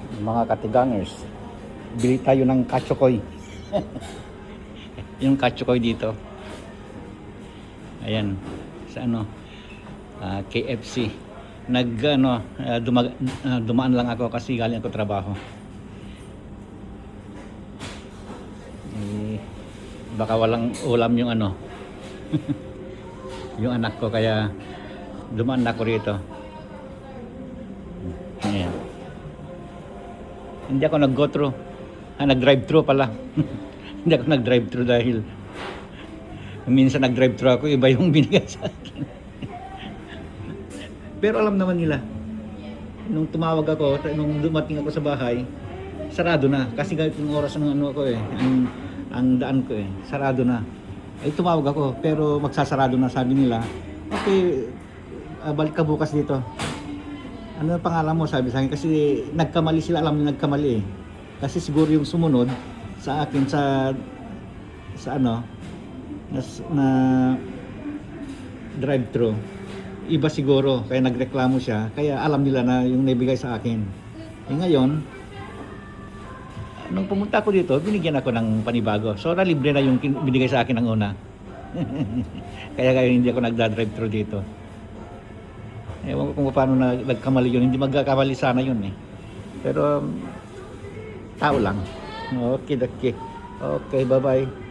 Mga katigangers, bili tayo ng katsukoy. Yung katsukoy dito. Ayan, sa KFC. Dumaan lang ako kasi galing ako trabaho. Baka walang ulam yung yung anak ko, kaya dumaan na ako rito. Ayan. Hindi ako nag-go through. Nag-drive through pala. Hindi ako nag-drive through dahil minsan nag-drive through ako, iba yung binigay sa akin. Pero alam naman nila. Nung tumawag ako, nung dumating ako sa bahay, sarado na. Kasi yung oras ng ang daan ko sarado na. Ay tumawag ako, pero magsasarado na, sabi nila. Okay, balik ka bukas dito. Ano ang pangalan mo? Sabi sa akin, kasi nagkamali sila, alam nila nagkamali Kasi siguro yung sumunod sa akin na drive-thru, iba siguro, kaya nagreklamo siya, kaya alam nila na yung naibigay sa akin. Ngayon, nung pumunta ako dito, binigyan ako ng panibago. So, libre na yung binigay sa akin ng una. Kaya hindi ako nagda-drive-thru dito. Ewan ko kung paano na nagkamali yun. Hindi magkakamali sana yun Pero, tao lang. Okay, bye-bye.